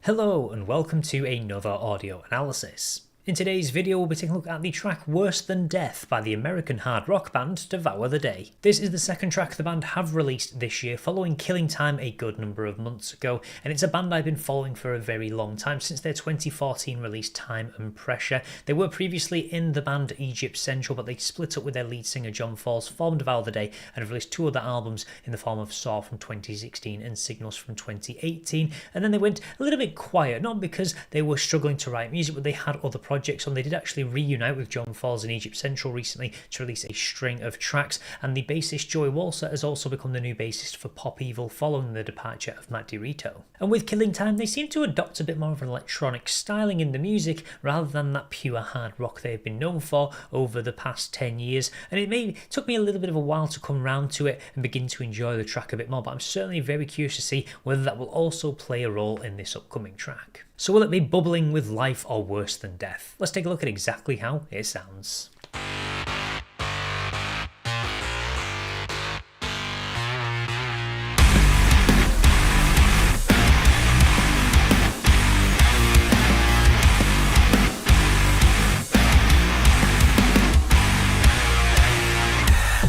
Hello and welcome to another audio analysis. In today's video we'll be taking a look at the track Worse Than Death by the American hard rock band Devour the Day. This is the second track the band have released this year following Killing Time a good number of months ago, and it's a band I've been following for a very long time, since their 2014 release Time and Pressure. They were previously in the band Egypt Central, but they split up with their lead singer John Falls, formed Devour the Day, and have released two other albums in the form of Saw from 2016 and Signals from 2018, and then they went a little bit quiet, not because they were struggling to write music, but they had other projects on. They did actually reunite with John Falls in Egypt Central recently to release a string of tracks, and the bassist Joey Walser has also become the new bassist for Pop Evil following the departure of Matt DiRito. And with Killing Time, they seem to adopt a bit more of an electronic styling in the music rather than that pure hard rock they've been known for over the past 10 years, and it took me a little bit of a while to come round to it and begin to enjoy the track a bit more, but I'm certainly very curious to see whether that will also play a role in this upcoming track. So will it be bubbling with life or worse than death? Let's take a look at exactly how it sounds.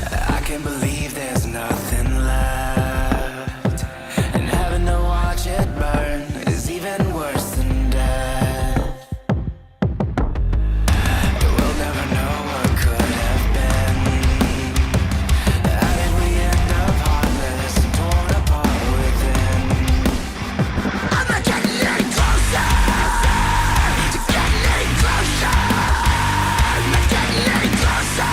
I can't believe there's nothing left, and having to watch it burn is even worse than death. We'll never know what could have been. How did we end up heartless and torn apart within? I'm not getting any closer to getting any closer. I'm not getting any closer.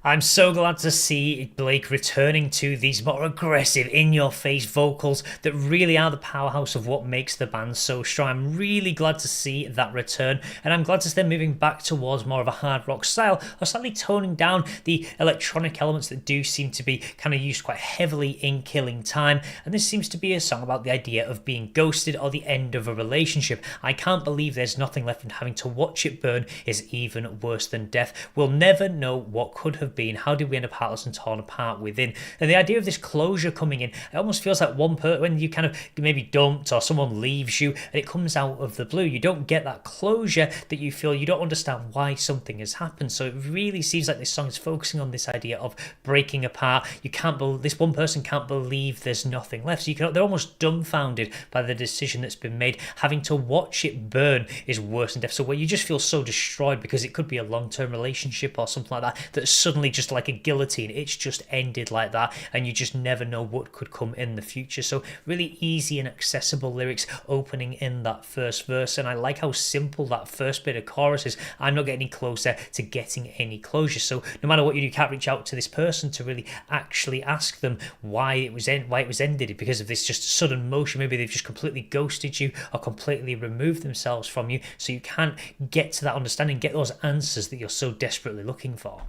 I'm so glad to see Blake returning to these more aggressive, in-your-face vocals that really are the powerhouse of what makes the band so strong. I'm really glad to see that return, and I'm glad to see them moving back towards more of a hard rock style, or slightly toning down the electronic elements that do seem to be kind of used quite heavily in Killing Time. And this seems to be a song about the idea of being ghosted or the end of a relationship. I can't believe there's nothing left, and having to watch it burn is even worse than death. We'll never know what could have been. How did we end up heartless and torn apart within? And the idea of this closure coming in, it almost feels like when you kind of maybe dumped or someone leaves you and it comes out of the blue, you don't get that closure that you feel. You don't understand why something has happened. So it really seems like this song is focusing on this idea of breaking apart. This one person can't believe there's nothing left. So they're almost dumbfounded by the decision that's been made. Having to watch it burn is worse than death. So where you just feel so destroyed because it could be a long-term relationship or something like that suddenly just like a guillotine, it's just ended like that, and you just never know what could come in the future. So really easy and accessible lyrics opening in that first verse, and I like how simple that first bit of chorus is. I'm not getting any closer to getting any closure. So no matter what you do, you can't reach out to this person to really actually ask them why it was ended because of this just sudden motion. Maybe they've just completely ghosted you or completely removed themselves from you, so you can't get to that understanding, get those answers that you're so desperately looking for.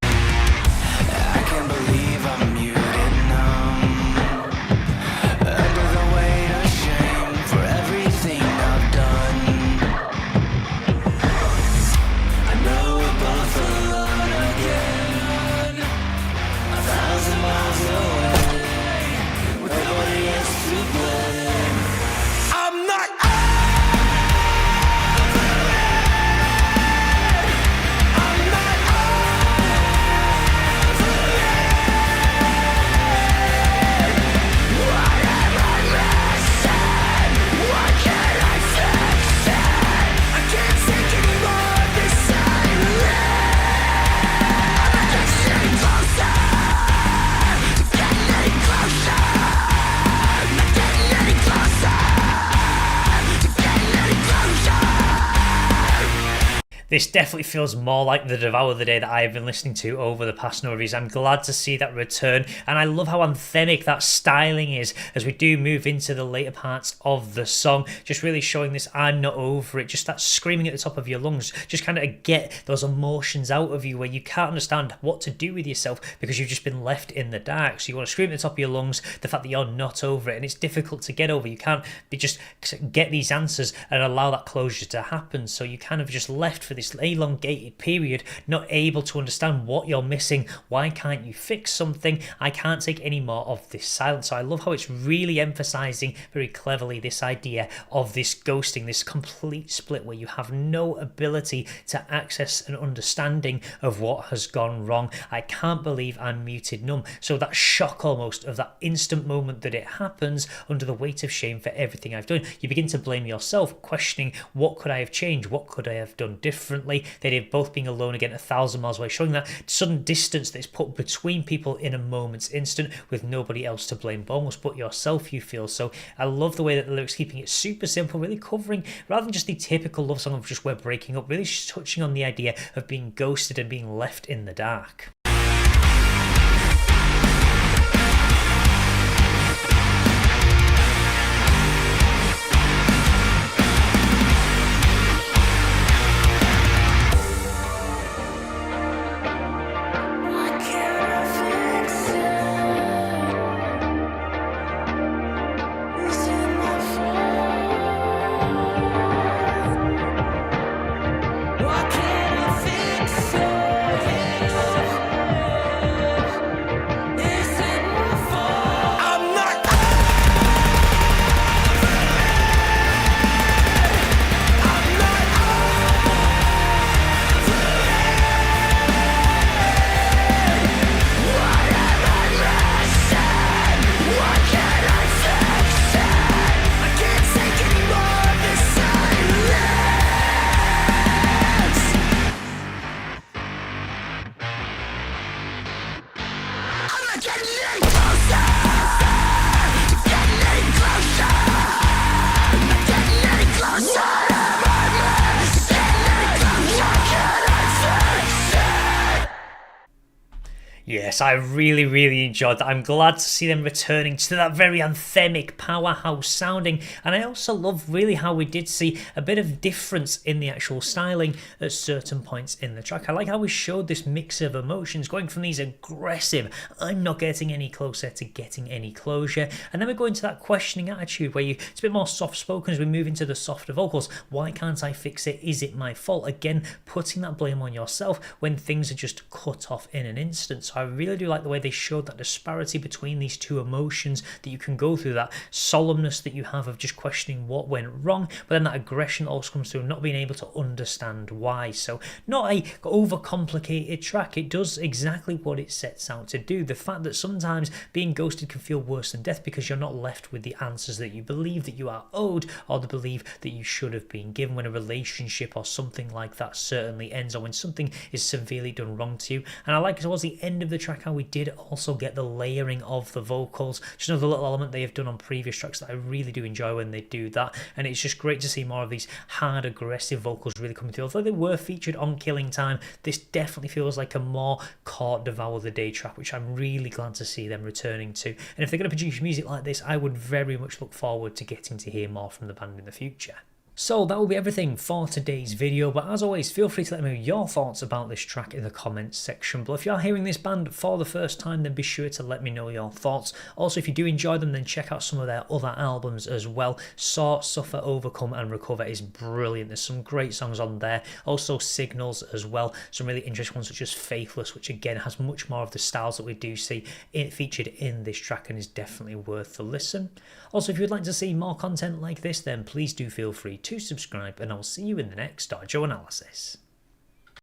I can't believe I'm muted numb under the weight of shame for everything I've done. I know we're both alone again, 1,000 miles away, with nobody else to blame. I'm not This definitely feels more like the Devour the Day that I have been listening to over the past number of years. I'm glad to see that return, and I love how anthemic that styling is as we do move into the later parts of the song, just really showing this I'm not over it, just that screaming at the top of your lungs, just kind of get those emotions out of you where you can't understand what to do with yourself because you've just been left in the dark. So you want to scream at the top of your lungs the fact that you're not over it, and it's difficult to get over. You can't just get these answers and allow that closure to happen, so you kind of just left for this this elongated period, not able to understand what you're missing. Why can't you fix something? I can't take any more of this silence. So I love how it's really emphasizing very cleverly this idea of this ghosting, this complete split where you have no ability to access an understanding of what has gone wrong. I can't believe I'm muted numb. So that shock almost of that instant moment that it happens, under the weight of shame for everything I've done, you begin to blame yourself, questioning what could I have changed, what could I have done differently. The idea of both being alone again 1,000 miles away, showing that sudden distance that's put between people in a moment's instant with nobody else to blame, but almost but yourself, you feel. So I love the way that the lyrics, keeping it super simple, really covering, rather than just the typical love song of just we're breaking up, really just touching on the idea of being ghosted and being left in the dark. Yes, I really enjoyed that. I'm glad to see them returning to that very anthemic powerhouse sounding, and I also love really how we did see a bit of difference in the actual styling at certain points in the track. I like how we showed this mix of emotions going from these aggressive, I'm not getting any closer, to getting any closure, and then we go into that questioning attitude where it's a bit more soft spoken as we move into the softer vocals. Why can't I fix it? Is it my fault? Again, putting that blame on yourself when things are just cut off in an instant. So I really do like the way they showed that disparity between these two emotions, that you can go through that solemnness that you have of just questioning what went wrong, but then that aggression also comes through not being able to understand why. So not a overcomplicated track, it does exactly what it sets out to do. The fact that sometimes being ghosted can feel worse than death because you're not left with the answers that you believe that you are owed, or the belief that you should have been given when a relationship or something like that certainly ends, or when something is severely done wrong to you. And I like towards the end of the track how we did also get the layering of the vocals, just another little element they have done on previous tracks that I really do enjoy when they do that, and it's just great to see more of these hard aggressive vocals really coming through. Although they were featured on Killing Time, this definitely feels like a more caught Devour the Day track, which I'm really glad to see them returning to. And if they're going to produce music like this, I would very much look forward to getting to hear more from the band in the future. So that will be everything for today's video, but as always, feel free to let me know your thoughts about this track in the comments section below. If you are hearing this band for the first time, then be sure to let me know your thoughts. Also, if you do enjoy them, then check out some of their other albums as well. Saw, Suffer, Overcome and Recover is brilliant. There's some great songs on there. Also Signals as well, some really interesting ones such as Faithless, which again has much more of the styles that we do see featured in this track and is definitely worth the listen. Also, if you'd like to see more content like this, then please do feel free to subscribe, and I'll see you in the next Dojo analysis.